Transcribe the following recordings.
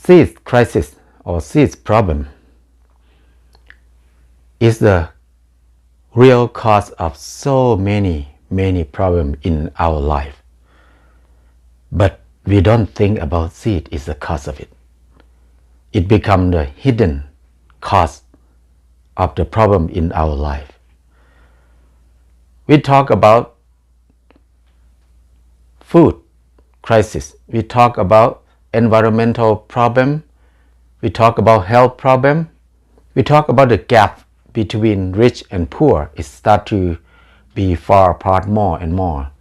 seed crisis or seed problem is the real cause of so many problems in our life. But we don't think about seed is the cause of it. It becomes the hidden cause of the problem in our life. We talk about food crisis. We talk about environmental problem. We talk about health problem. We talk about the gap between rich and poor. It starts to be far apart more and more,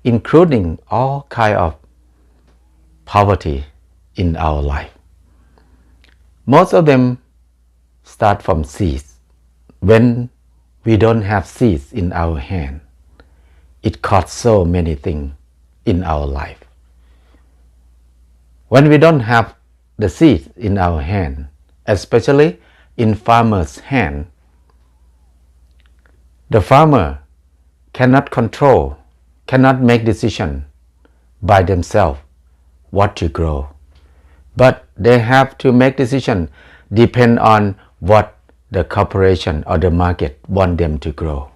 including all kind of poverty in our life. Most of them start from seeds. When we don't have seeds in our hand, it causes so many things in our life. When we don't have the seeds in our hand, especially in farmer's hand, the farmer cannot control, cannot make decision by themselves what to grow. But they have to make decision depend on what the corporation or the market want them to grow.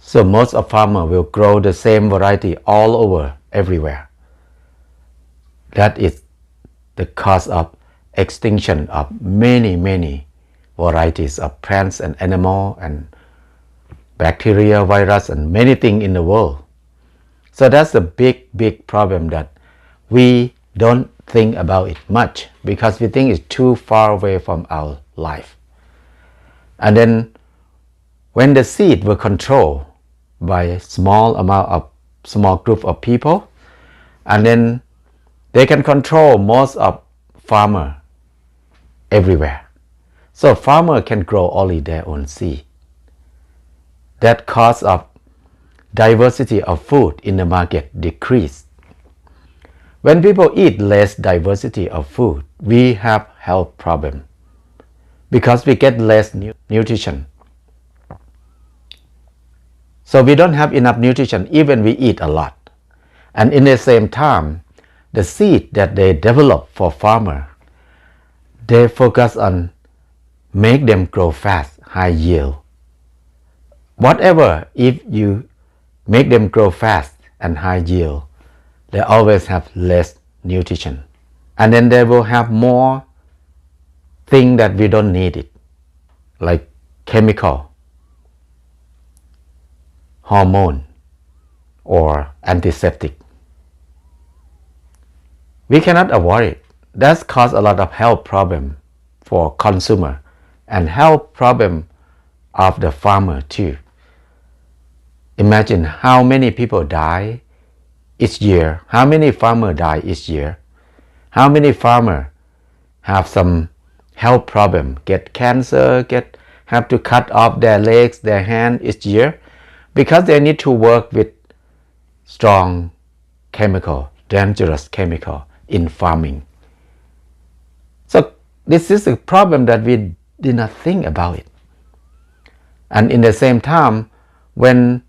So most of farmers will grow the same variety all over, everywhere. That is the cause of extinction of many varieties of plants and animals and bacteria, virus, and many things in the world. So that's a big problem that we don't think about it much because we think it's too far away from our life. And then when the seed were controlled by a small group of people, and then they can control most of farmer everywhere. So farmer can grow only their own seed. That cause of diversity of food in the market decreased. When people eat less diversity of food, we have health problem because we get less nutrition. So we don't have enough nutrition even we eat a lot. And in the same time, the seed that they develop for farmer, they focus on make them grow fast, high yield. Whatever, if you make them grow fast and high yield, they always have less nutrition. And then they will have more things that we don't need it, like chemical, hormone, or antiseptic. We cannot avoid it. That's caused a lot of health problem for consumer and health problem of the farmer too. Imagine how many people die each year. How many farmers die each year? How many farmers have some health problem, get cancer, have to cut off their legs, their hand each year because they need to work with strong chemical, dangerous chemical in farming. So this is a problem that we did not think about it. And in the same time, when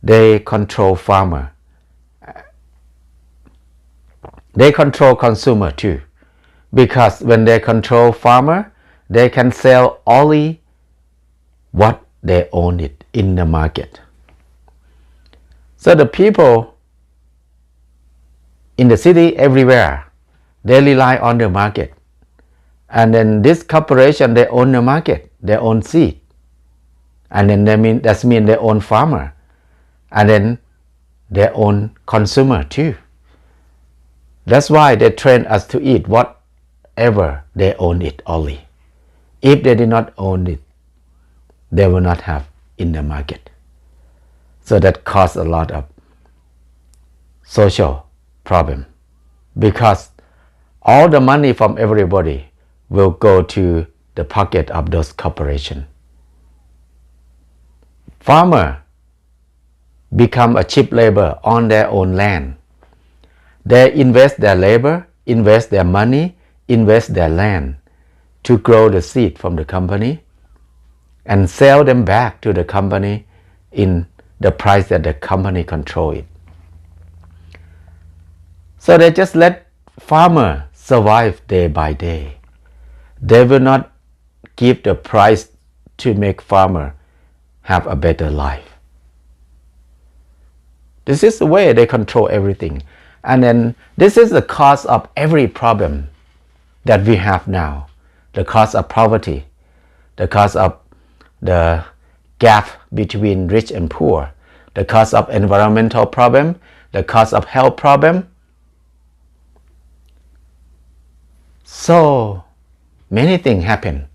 they control farmer, they control consumer too. Because when they control farmer, they can sell only what they own it in the market. So the people in the city everywhere, they rely on the market. And then this corporation, they own the market, they own seed. And then that means they own farmer. And then they own consumer too. That's why they train us to eat whatever they own it only. If they did not own it, they will not have in the market. So that causes a lot of social problem because all the money from everybody will go to the pocket of those corporations. Farmer become a cheap labor on their own land. They invest their labor, invest their money, invest their land to grow the seed from the company and sell them back to the company in the price that the company control it. So they just let farmer survive day by day, they will not give the price to make farmer have a better life. This is the way they control everything. And then this is the cause of every problem that we have now. The cause of poverty, the cause of the gap between rich and poor, the cause of environmental problem, the cause of health problem. So many things happen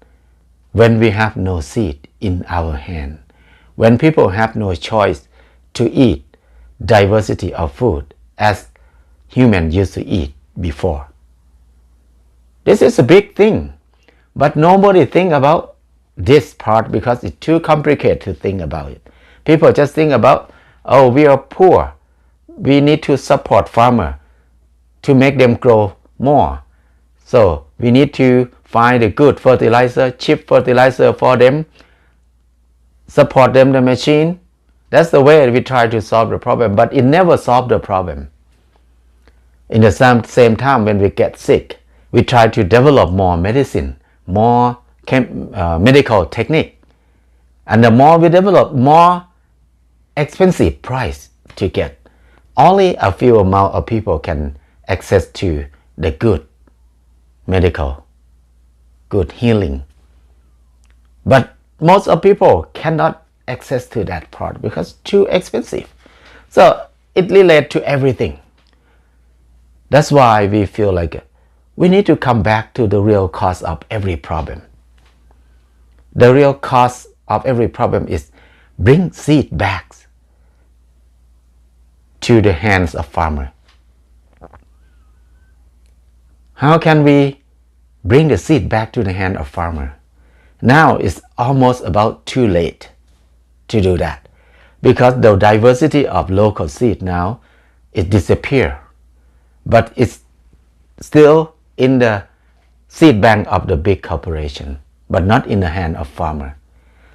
when we have no seed in our hand, when people have no choice to eat diversity of food as humans used to eat before. This is a big thing, but nobody think about this part because it's too complicated to think about it. People just think about, oh, we are poor, we need to support farmer to make them grow more. So we need to find a good fertilizer, cheap fertilizer for them, support them the machine. That's the way we try to solve the problem, but it never solved the problem. In the same time, when we get sick, we try to develop more medicine, more medical technique. And the more we develop, more expensive price to get. Only a few amount of people can access to the good medical, good healing. But most of people cannot access to that part because too expensive. So it relates to everything. That's why we feel like we need to come back to the real cause of every problem. The real cause of every problem is bring seed back to the hands of farmer. How can we bring the seed back to the hand of farmer? Now it's almost about too late to do that because the diversity of local seed now it disappear, but it's still in the seed bank of the big corporation, but not in the hand of farmer.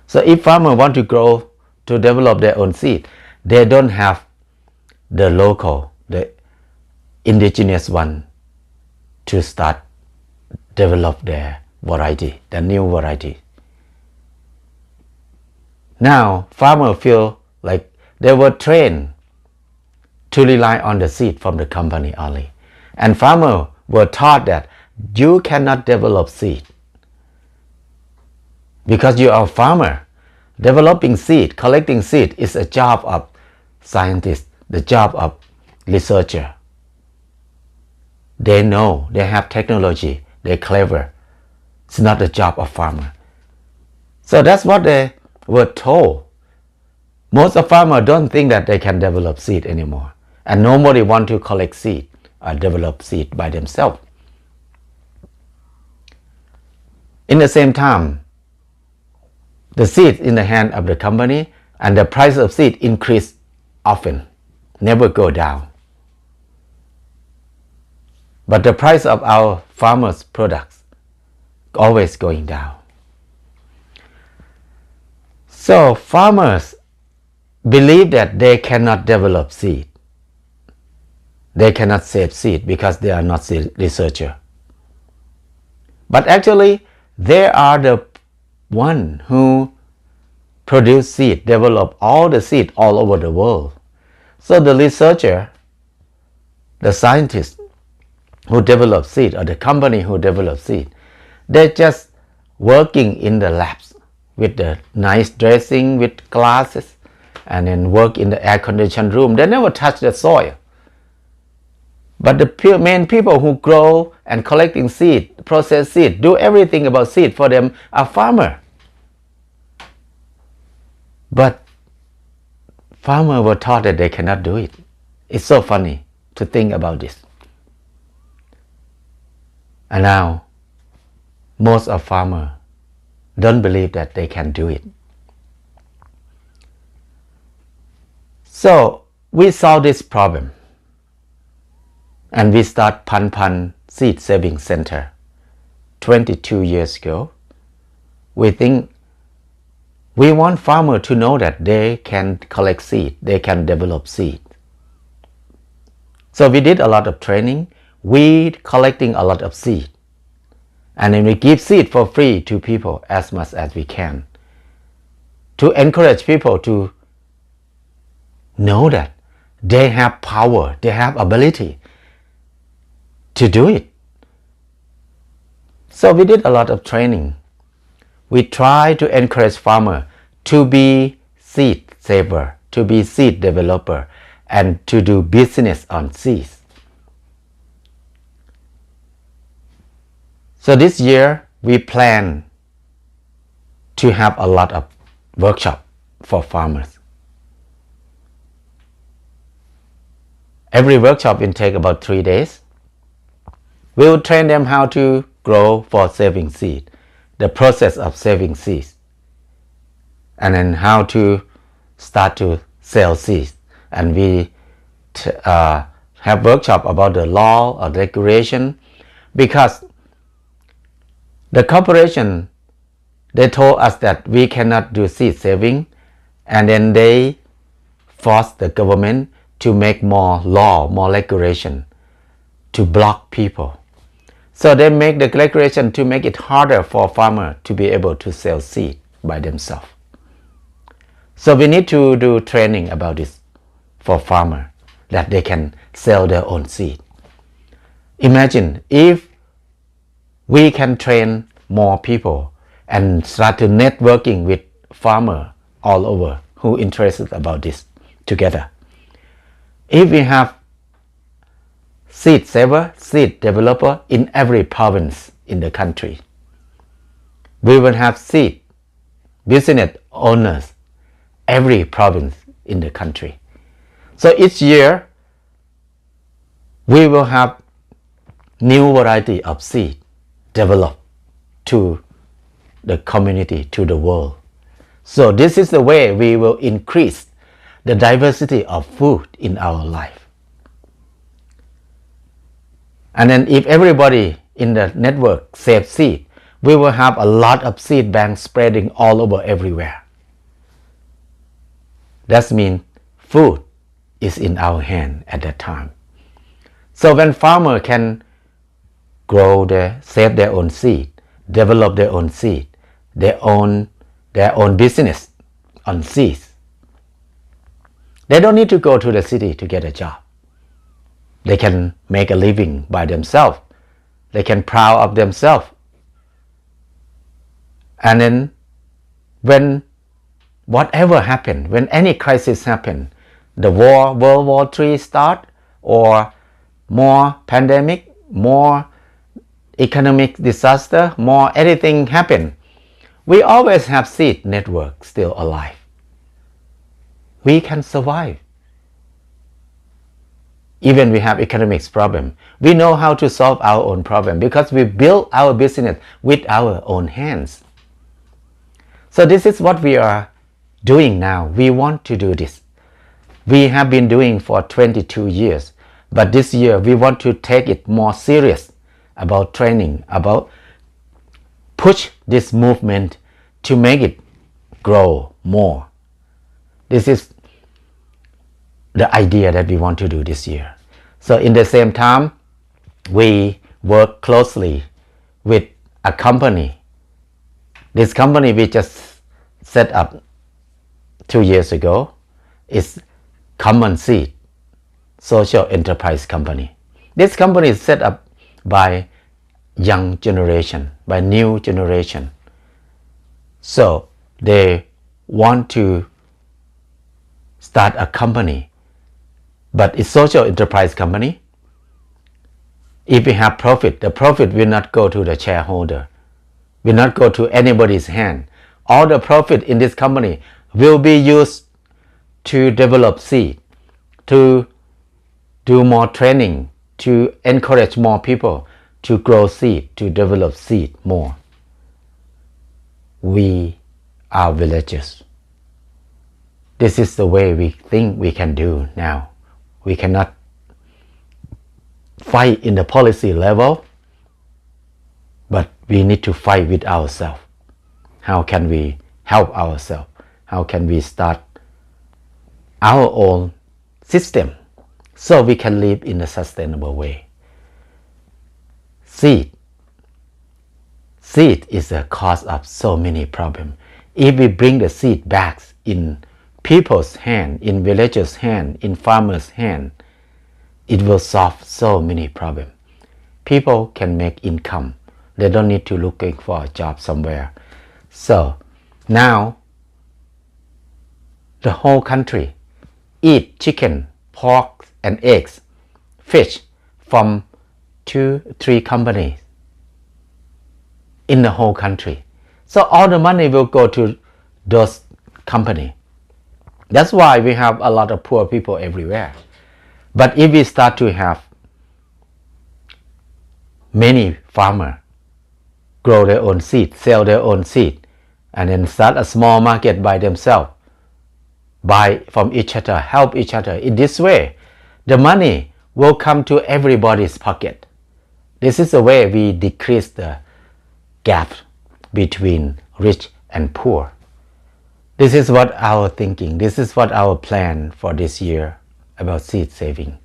So if farmer want to grow to develop their own seed, they don't have the local, the indigenous one to start develop their variety, the new variety. Now farmers feel like they were trained to rely on the seed from the company only. And farmers were taught that you cannot develop seed because you are a farmer. Developing seed, collecting seed is a job of scientists, the job of researcher. They know, they have technology, they're clever. It's not the job of farmer. So that's what they were told. Most of farmers don't think that they can develop seed anymore. And nobody want to collect seed or develop seed by themselves. In the same time, the seed in the hand of the company and the price of seed increase often, never go down. But the price of our farmers' products always going down. So farmers believe that they cannot develop seed. They cannot save seed because they are not seed researcher. But actually, they are the one who produce seed, develop all the seed all over the world. So the researcher, the scientist who develop seed or the company who develop seed, they're just working in the labs with the nice dressing, with glasses, and then work in the air-conditioned room. They never touch the soil. But the main people who grow and collecting seed, process seed, do everything about seed for them are farmers. But farmers were taught that they cannot do it. It's so funny to think about this. And now, most of farmers don't believe that they can do it. So we solve this problem. And we start Pan Seed Saving Center 22 years ago. We think we want farmers to know that they can collect seed, they can develop seed. So we did a lot of training. we collecting a lot of seed. And then we give seed for free to people as much as we can, to encourage people to know that they have power, they have ability to do it. So we did a lot of training. We try to encourage farmer to be seed saver, to be seed developer, and to do business on seeds. So this year we plan to have a lot of workshop for farmers. Every workshop will take about 3 days. We will train them how to grow for saving seed, the process of saving seeds, and then how to start to sell seeds. And we have workshop about the law or regulation, because the corporation, they told us that we cannot do seed saving, and then they forced the government to make more law, more regulation to block people. So they make the regulation to make it harder for farmers to be able to sell seed by themselves. So we need to do training about this for farmers, that they can sell their own seed. Imagine if we can train more people and start to networking with farmers all over who are interested about this together. If we have seed saver, seed developer in every province in the country, we will have seed business owners every province in the country. So each year we will have new variety of seed developed to the community, to the world. So this is the way we will increase the diversity of food in our life. And then if everybody in the network saves seed, we will have a lot of seed banks spreading all over everywhere. That means food is in our hand at that time. So when farmers can grow save their own seed, develop their own seed, their own business on seeds, they don't need to go to the city to get a job. They can make a living by themselves. They can proud of themselves. And then when whatever happen, when any crisis happen, the war, World War III start, or more pandemic, more economic disaster, more anything happen, we always have seed network still alive. We can survive. Even we have economics problem, we know how to solve our own problem because we build our business with our own hands. So this is what we are doing now. We want to do this. We have been doing for 22 years, but this year we want to take it more serious about training, about push this movement to make it grow more. This is the idea that we want to do this year. So in the same time, we work closely with a company. This company we just set up 2 years ago is Common Seed Social Enterprise Company. This company is set up by young generation, by new generation. So they want to start a company, but it's social enterprise company. If we have profit, the profit will not go to the shareholder, will not go to anybody's hand. All the profit in this company will be used to develop seed, to do more training, to encourage more people to grow seed, to develop seed more. We are villagers. This is the way we think we can do now. We cannot fight in the policy level, but we need to fight with ourselves. How can we help ourselves? How can we start our own system so we can live in a sustainable way? Seed is the cause of so many problems. If we bring the seed back in people's hand, in villagers' hand, in farmers' hand, it will solve so many problems. People can make income. They don't need to looking for a job somewhere. So now the whole country eat chicken, pork and eggs, fish from 2-3 companies in the whole country. So all the money will go to those companies. That's why we have a lot of poor people everywhere. But if we start to have many farmers grow their own seed, sell their own seed, and then start a small market by themselves, buy from each other, help each other. In this way, the money will come to everybody's pocket. This is the way we decrease the gap between rich and poor. This is what our thinking, this is what our plan for this year about seed saving.